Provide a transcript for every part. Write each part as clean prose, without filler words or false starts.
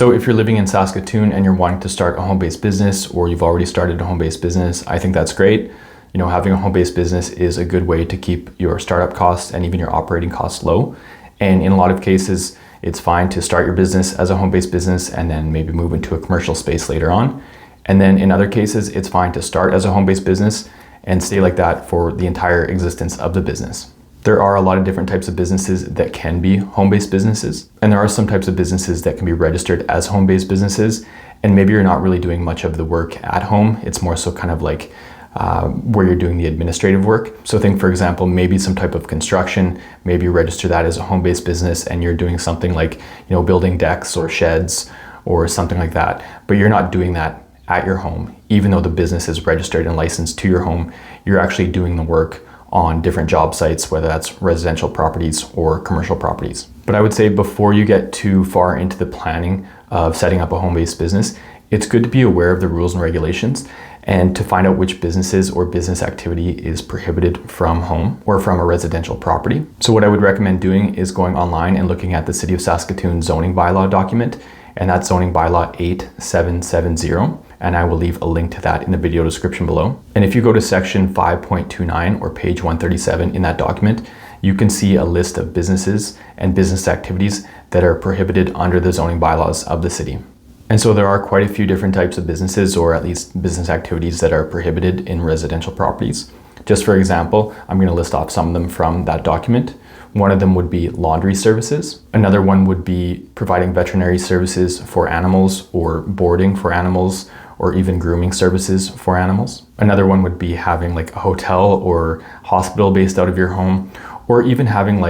So if you're living in Saskatoon and you're wanting to start a home-based business, or you've already started a home-based business, I think that's great. You know, having a home-based business is a good way to keep your startup costs and even your operating costs low. And in a lot of cases, it's fine to start your business as a home-based business and then maybe move into a commercial space later on. And then in other cases, it's fine to start as a home-based business and stay like that for the entire existence of the business. There are a lot of different types of businesses that can be home-based businesses. And there are some types of businesses that can be registered as home-based businesses. And maybe you're not really doing much of the work at home. It's more so kind of like where you're doing the administrative work. So think, for example, maybe some type of construction, maybe you register that as a home-based business and you're doing something like, building decks or sheds or something like that. But you're not doing that at your home. Even though the business is registered and licensed to your home, you're actually doing the work on different job sites, whether that's residential properties or commercial properties. But I would say before you get too far into the planning of setting up a home-based business, it's good to be aware of the rules and regulations and to find out which businesses or business activity is prohibited from home or from a residential property. So what I would recommend doing is going online and looking at the City of Saskatoon zoning bylaw document, and that's zoning bylaw 8770. And I will leave a link to that in the video description below. And if you go to section 5.29 or page 137 in that document, you can see a list of businesses and business activities that are prohibited under the zoning bylaws of the city. And so there are quite a few different types of businesses, or at least business activities, that are prohibited in residential properties. Just for example, I'm going to list off some of them from that document. One of them would be laundry services. Another one would be providing veterinary services for animals, or boarding for animals, or even grooming services for animals. Another one would be having like a hotel or hospital based out of your home, or even having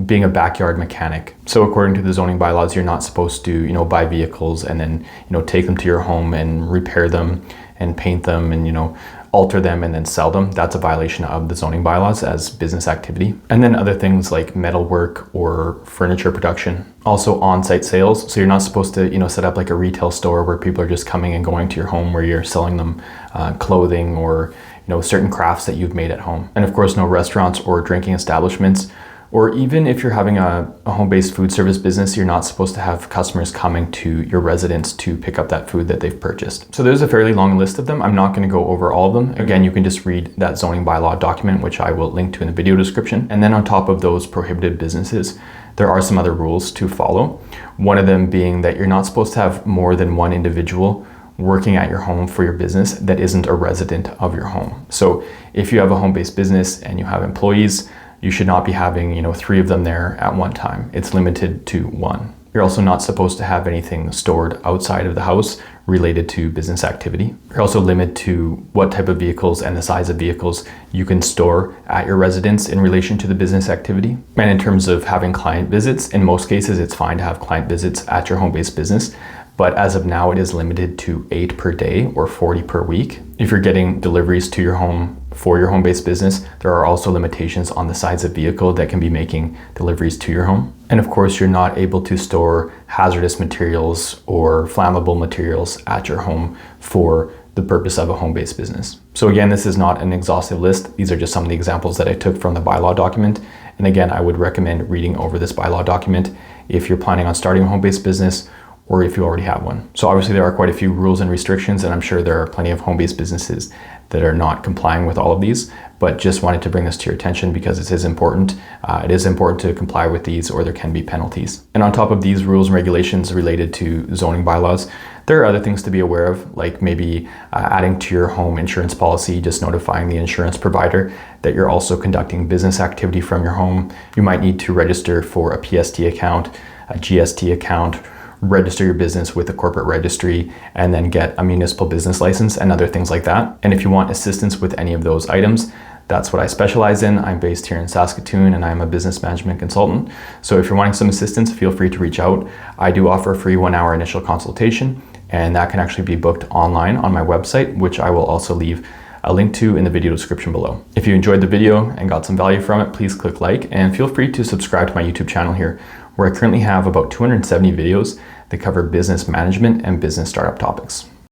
being a backyard mechanic. So according to the zoning bylaws, you're not supposed to, buy vehicles and then, take them to your home and repair them and paint them and, alter them and then sell them. That's a violation of the zoning bylaws as business activity. And then other things like metalwork or furniture production. Also on-site sales. So you're not supposed to, set up like a retail store where people are just coming and going to your home, where you're selling them clothing or, certain crafts that you've made at home. And of course, no restaurants or drinking establishments. Or even if you're having a home-based food service business, you're not supposed to have customers coming to your residence to pick up that food that they've purchased. So there's a fairly long list of them. I'm not going to go over all of them. Again, you can just read that zoning bylaw document, which I will link to in the video description. And then on top of those prohibited businesses, there are some other rules to follow. One of them being that you're not supposed to have more than one individual working at your home for your business that isn't a resident of your home. So if you have a home-based business and you have employees, you should not be having, 3 of them there at one time. It's limited to 1. You're also not supposed to have anything stored outside of the house related to business activity. You're also limited to what type of vehicles and the size of vehicles you can store at your residence in relation to the business activity. And in terms of having client visits, in most cases, it's fine to have client visits at your home-based business. But as of now, it is limited to 8 per day or 40 per week. If you're getting deliveries to your home for your home-based business, there are also limitations on the size of vehicle that can be making deliveries to your home. And of course, you're not able to store hazardous materials or flammable materials at your home for the purpose of a home-based business. So again, this is not an exhaustive list. These are just some of the examples that I took from the bylaw document. And again, I would recommend reading over this bylaw document if you're planning on starting a home-based business, or if you already have one. So obviously there are quite a few rules and restrictions, and I'm sure there are plenty of home-based businesses that are not complying with all of these, but just wanted to bring this to your attention because it is important. It is important to comply with these, or there can be penalties. And on top of these rules and regulations related to zoning bylaws, there are other things to be aware of, like maybe adding to your home insurance policy, just notifying the insurance provider that you're also conducting business activity from your home. You might need to register for a PST account, a GST account, register your business with the corporate registry, and then get a municipal business license and other things like that. And if you want assistance with any of those items, that's what I specialize in. I'm based here in Saskatoon and I'm a business management consultant. So if you're wanting some assistance, feel free to reach out. I do offer a free 1-hour initial consultation, and that can actually be booked online on my website, which I will also leave a link to in the video description below. If you enjoyed the video and got some value from it, please click like, and feel free to subscribe to my YouTube channel here, where I currently have about 270 videos that cover business management and business startup topics.